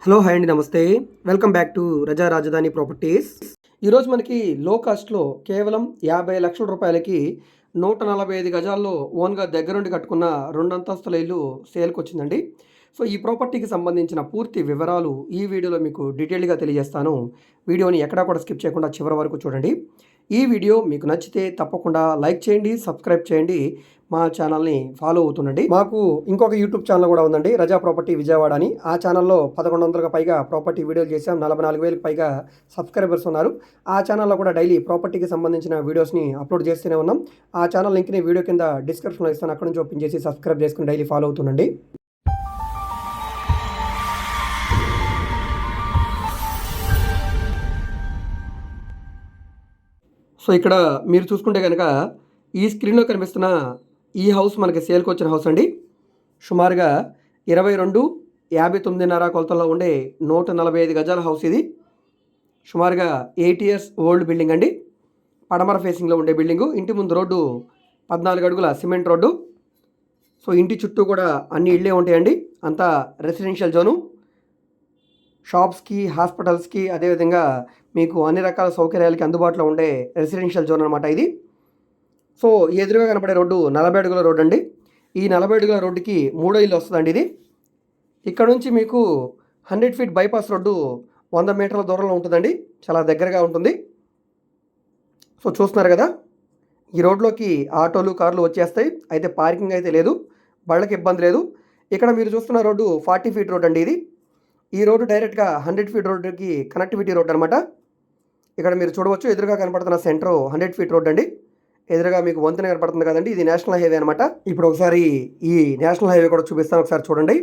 Hello hi అండి, నమస్తే. Welcome back to రజా రాజధాని ప్రాపర్టీస్. ఈరోజు మనకి లో కాస్ట్లో కేవలం 50 లక్షల రూపాయలకి 145 గజాల్లో ఓన్గా దగ్గరుండి కట్టుకున్న 2 అంతస్తుల ఇల్లు సేల్కి వచ్చిందండి. సో ఈ ప్రాపర్టీకి సంబంధించిన పూర్తి వివరాలు ఈ వీడియోలో మీకు డీటెయిల్గా తెలియజేస్తాను. వీడియోని ఎక్కడా కూడా స్కిప్ చేయకుండా చివరి వరకు చూడండి. ఈ వీడియో మీకు నచ్చితే తప్పకుండా లైక్ చేయండి, సబ్స్క్రైబ్ చేయండి, మా ఛానల్ని ఫాలో అవుతుండండి. మాకు ఇంకొక యూట్యూబ్ ఛానల్ కూడా ఉందండి, రజా ప్రాపర్టీ విజయవాడ అని. ఆ ఛానల్లో 1100కు పైగా ప్రాపర్టీ వీడియోలు చేసాం. 44,000కు పైగా సబ్స్క్రైబర్స్ ఉన్నారు. ఆ ఛానల్లో కూడా డైలీ ప్రాపర్టీకి సంబంధించిన వీడియోస్ని అప్లోడ్ చేస్తూనే ఉన్నాం. ఆ ఛానల్ లింక్ని వీడియో కింద డిస్క్రిప్షన్లో ఇస్తాను, అక్కడ నుంచి ఓపెన్ చేసి సబ్స్క్రైబ్ చేసుకుని డైలీ ఫాలో అవుతుండండి. సో ఇక్కడ మీరు చూసుకుంటే కనుక ఈ స్క్రీన్లో కనిపిస్తున్న ఈ హౌస్ మనకి సేల్కి వచ్చిన హౌస్ అండి. సుమారుగా 22-59.5 కొలతల్లో ఉండే 145 గజాల హౌస్ ఇది. సుమారుగా 8 years ఓల్డ్ బిల్డింగ్ అండి. పడమర ఫేసింగ్లో ఉండే బిల్డింగు. ఇంటి ముందు రోడ్డు 14 అడుగుల సిమెంట్ రోడ్డు. సో ఇంటి చుట్టూ కూడా అన్ని ఇళ్ళే ఉంటాయండి. అంతా రెసిడెన్షియల్ జోను. షాప్స్కి, హాస్పిటల్స్కి, అదేవిధంగా మీకు అన్ని రకాల సౌకర్యాలకి అందుబాటులో ఉండే రెసిడెన్షియల్ జోన్ అనమాట ఇది. సో ఎదురుగా కనపడే రోడ్డు 40 అడుగుల రోడ్డు అండి. ఈ 40 అడుగుల రోడ్డుకి 3వ ఇల్లు వస్తుందండి ఇది. ఇక్కడ నుంచి మీకు 100 feet బైపాస్ రోడ్డు 100 మీటర్ల దూరంలో ఉంటుందండి. చాలా దగ్గరగా ఉంటుంది. సో చూస్తున్నారు కదా, ఈ రోడ్లోకి ఆటోలు, కార్లు వచ్చేస్తాయి. అయితే పార్కింగ్ అయితే లేదు, బళ్ళకి ఇబ్బంది లేదు. ఇక్కడ మీరు చూస్తున్న రోడ్డు 40 feet రోడ్ అండి ఇది. ఈ రోడ్డు డైరెక్ట్గా 100 feet రోడ్డుకి కనెక్టివిటీ రోడ్ అనమాట. ఇక్కడ మీరు చూడవచ్చు, ఎదురుగా కనపడుతున్న సెంటర్ 100 feet రోడ్ అండి. ఎదురుగా మీకు వంతెన కనపడుతుంది కదండి, ఇది నేషనల్ హైవే అనమాట. ఇప్పుడు ఒకసారి ఈ నేషనల్ హైవే కూడా చూపిస్తాను, ఒకసారి చూడండి.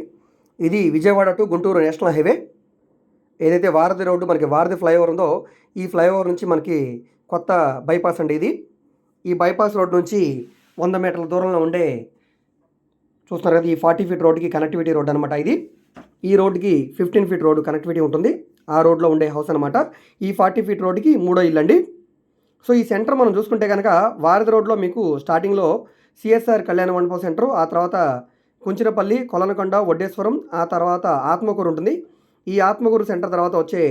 ఇది Vijayawada to Guntur national highway. ఏదైతే వారధి రోడ్డు మనకి వారధి ఫ్లైఓవర్ ఉందో, ఈ ఫ్లైఓవర్ నుంచి మనకి కొత్త బైపాస్ అండి ఇది. ఈ బైపాస్ రోడ్ నుంచి 100 మీటర్ల దూరంలో ఉండే చూస్తున్నారు కదా, ఈ 40 feet రోడ్డుకి కనెక్టివిటీ రోడ్ అనమాట ఇది. ఈ రోడ్డుకి 15 feet రోడ్డు కనెక్టివిటీ ఉంటుంది. ఆ రోడ్లో ఉండే హౌస్ అనమాట. ఈ 40 feet రోడ్డుకి 3వ ఇల్లు అండి. సో ఈ సెంటర్ మనం చూసుకుంటే కనుక వారధి రోడ్లో మీకు స్టార్టింగ్లో సిఎస్ఆర్ కళ్యాణ మండపం సెంటర్, ఆ తర్వాత కుంచినపల్లి, కొలనకొండ, వడ్డేశ్వరం, ఆ తర్వాత ఆత్మకూరు ఉంటుంది. ఈ ఆత్మకూరు సెంటర్ తర్వాత వచ్చే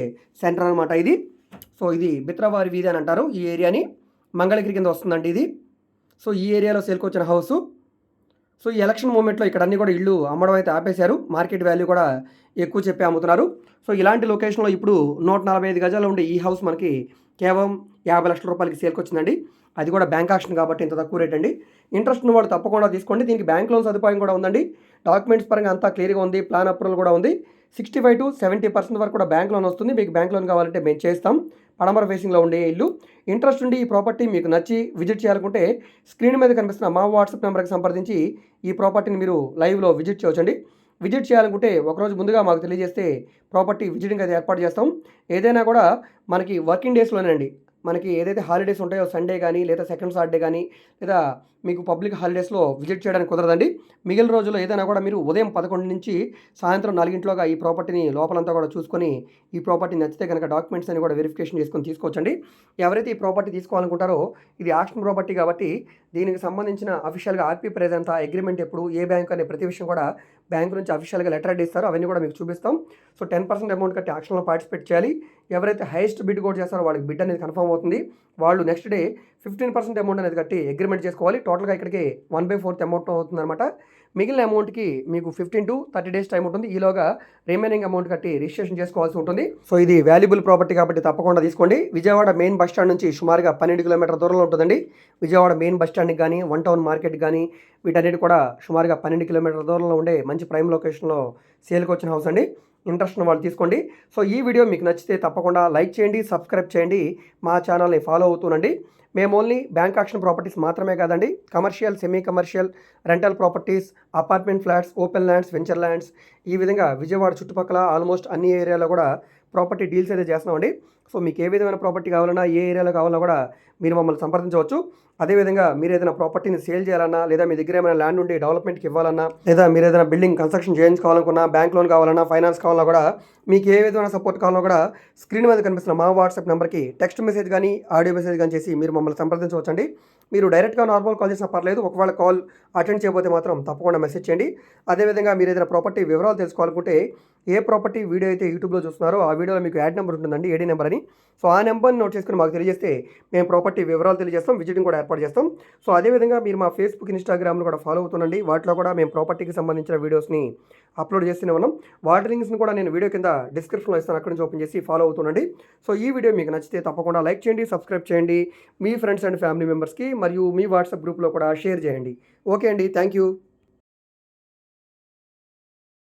సెంటర్ అనమాట ఇది. సో ఇది బిత్రవారి వీధి అని అంటారు ఈ ఏరియాని. మంగళగిరి కింద వస్తుందండి ఇది. సో ఈ ఏరియాలో సేల్కి వచ్చిన హౌస్. సో ఈ ఎలక్షన్ మూమెంట్లో ఇక్కడ అన్నీ కూడా ఇళ్ళు అమ్మడం అయితే ఆపేశారు. మార్కెట్ వాల్యూ కూడా ఎక్కువ చెప్పి అమ్ముతున్నారు. సో ఇలాంటి లొకేషన్లో ఇప్పుడు 145 గజాలు ఉండే ఈ హౌస్ మనకి కేవలం 50 లక్షల రూపాయలకి సేల్కి వచ్చిందండి. అది కూడా బ్యాంక్ ఆక్షన్ కాబట్టి ఇంత తక్కువ రేట్ అండి. ఇంట్రెస్ట్ ఉన్న వాళ్ళు తప్పకుండా తీసుకోండి. దీనికి బ్యాంక్ లోన్ సదుపాయం కూడా ఉందండి. డాక్యుమెంట్స్ పరంగా అంతా క్లియర్గా ఉంది. ప్లాన్ అప్రూవల్ కూడా ఉంది. 65 to 70% వరకు కూడా బ్యాంక్ లోన్ వస్తుంది. మీకు బ్యాంక్ లోన్ కావాలంటే మేము చేస్తాం. పడమర ఫేసింగ్లో ఉండే ఇల్లు. ఇంట్రెస్ట్ ఉండి ఈ ప్రాపర్టీ మీకు నచ్చి విజిట్ చేయాలనుకుంటే స్క్రీన్ మీద కనిపిస్తున్న మా వాట్సాప్ నెంబర్కి సంప్రదించి ఈ ప్రాపర్టీని మీరు లైవ్లో విజిట్ చేయవచ్చండి. విజిట్ చేయాలనుకుంటే ఒకరోజు ముందుగా మాకు తెలియజేస్తే ప్రాపర్టీ విజిటింగ్ అది ఏర్పాటు చేస్తాం. ఏదైనా కూడా మనకి వర్కింగ్ డేస్లోనే. మనకి ఏదైతే హాలిడేస్ ఉంటాయో, సండే కానీ లేదా సెకండ్ సాటర్డే కానీ లేదా మీకు పబ్లిక్ హాలిడేస్లో విజిట్ చేయడానికి కుదరదండి. మిగిలిన రోజుల్లో ఏదైనా కూడా మీరు ఉదయం 11 నుంచి సాయంత్రం 4 ఈ ప్రాపర్టీని లోపలంతా కూడా చూసుకొని ఈ ప్రాపర్టీ నచ్చితే కనుక డాక్యుమెంట్స్ అని కూడా వెరిఫికేషన్ చేసుకొని తీసుకోవచ్చండి. ఎవరైతే ఈ ప్రాపర్టీ తీసుకోవాలనుకుంటారో, ఇది ఆక్షన్ ప్రాపర్టీ కాబట్టి దీనికి సంబంధించిన అఫీషియల్గా ఆర్పీ ప్రైజ్ అంతా, అగ్రిమెంట్ ఎప్పుడు, ఏ బ్యాంక్ అనే ప్రతి విషయం కూడా బ్యాంక్ నుంచి అఫీషియల్గా లెటర్ హెడ్ ఇస్తారు. అవన్నీ కూడా మీకు చూపిస్తాం. సో 10% అమౌంట్ కట్టి ఆక్షన్లో పార్టిసిపేట్ చేయాలి. ఎవరైతే హైయెస్ట్ బిడ్ కూడా చేస్తారో వాళ్ళకి బిడ్ అనేది కన్ఫర్మ్ అవుతుంది. వాళ్ళు నెక్స్ట్ డే 15% అమౌంట్ అనేది కట్టి అగ్రిమెంట్ చేసుకోవాలి. టోటల్గా ఇక్కడికి 1/4 అమౌంట్ అవుతుందన్నమాట. మిగిలిన అమౌంట్కి మీకు 15 to 30 days టైం ఉంటుంది. ఈలోగా రిమైనింగ్ అమౌంట్ కట్టి రిజిస్ట్రేషన్ చేసుకోవాల్సి ఉంటుంది. సో ఇది వాల్యుబుల్ ప్రాపర్టీ కాబట్టి తప్పకుండా తీసుకోండి. విజయవాడ మెయిన్ బస్ స్టాండ్ నుంచి సుమారుగా 12 kilometer దూరంలో ఉంటుందండి. విజయవాడ మెయిన్ బస్ స్టాండ్కి కానీ, వన్ టౌన్ మార్కెట్ కానీ వీటన్నిటి కూడా సుమారుగా 12 kilometer దూరంలో ఉండే మంచి ప్రైమ్ లొకేషన్లో సేల్కి వచ్చిన హౌస్ అండి. ఇంట్రెస్ట్ ఉన్న వాళ్ళు తీసుకోండి. సో ఈ వీడియో మీకు నచ్చితే తప్పకుండా లైక్ చేయండి, సబ్స్క్రైబ్ చేయండి, మా ఛానల్ని ఫాలో అవుతూనండి. మేము ఓన్లీ బ్యాంక్ ఆక్షన్ ప్రాపర్టీస్ మాత్రమే కాదండి, commercial, semi commercial, rental properties, apartment flats, open lands, venture lands, ఈ విధంగా విజయవాడ చుట్టుపక్కల ఆల్మోస్ట్ అన్ని ఏరియాలో కూడా ప్రాపర్టీ డీల్స్ అయితే చేస్తున్నామండి. సో మీకు ఏ విధమైన ప్రాపర్టీ కావాలన్నా, ఏ ఏరియాలో కావాలన్నా కూడా మీరు మమ్మల్ని సంప్రదించవచ్చు. అదేవిధంగా మీరు ఏదైనా ప్రాపర్టీని సేల్ చేయాలన్నా, లేదా మీ దగ్గర ఏమైనా ల్యాండ్ ఉండి డెవలప్మెంట్కి ఇవ్వాలన్నా, లేదా మీరు ఏదైనా బిల్డింగ్ కన్స్ట్రక్షన్ చేయించుకోవాలనుకున్నా, బ్యాంక్ లోన్ కావాలన్నా, ఫైనాన్స్ కావాలన్నా కూడా, మీకు ఏ విధమైన సపోర్ట్ కావాలన్నా కూడా స్క్రీన్ మీద కనిపిస్తున్న మా వాట్సాప్ నెంబర్కి టెక్స్ట్ మెసేజ్ కానీ, ఆడియో మెసేజ్ కానీ చేసి మీరు మమ్మల్ని సంప్రదించవచ్చండి. మీరు డైరెక్ట్గా నార్మల్ కాల్ చేసినా పర్లేదు. ఒకవేళ కాల్ అటెండ్ చేయకపోతే మాత్రం తప్పకుండా మెసేజ్ చేయండి. అదేవిధంగా మీరు ఏదైనా ప్రాపర్టీ వివరాలు తెలుసుకోవాలనుకుంటే ఏ ప్రాపర్టీ వీడియో అయితే యూట్యూబ్లో చూస్తున్నారో ఆ వీడియోలో మీకు యాడ్ నెంబర్ ఉంటుందండి, ఏడీ నెంబర్ అని. సో ఆ నెంబర్ని నోట్ చేసుకుని మాకు తెలియజేస్తే మేము ప్రాపర్టీ వివరాలు తెలియజేస్తాం, విజిటింగ్ కూడా ఏర్పాటు చేస్తాం. సో అదేవిధంగా మీరు మా ఫేస్బుక్, ఇన్స్టాగ్రామ్ను కూడా ఫాలో అవుతుండండి. వాటిలో కూడా మేము ప్రాపర్టీకి సంబంధించిన వీడియోస్ని అప్లోడ్ చేస్తూనే ఉన్నాం. వాటి లింక్స్ని కూడా నేను వీడియో కింద డిస్క్రిప్షన్లో ఇస్తాను, అక్కడి నుంచి ఓపెన్ చేసి ఫాలో అవుతుండండి. సో ఈ వీడియో మీకు నచ్చితే తప్పకుండా లైక్ చేయండి, సబ్స్క్రైబ్ చేయండి, మీ ఫ్రెండ్స్ అండ్ ఫ్యామిలీ మెంబర్స్కి మరియు మీ వాట్సాప్ గ్రూప్లో కూడా షేర్ చేయండి. ఓకే అండి, థ్యాంక్ యూ.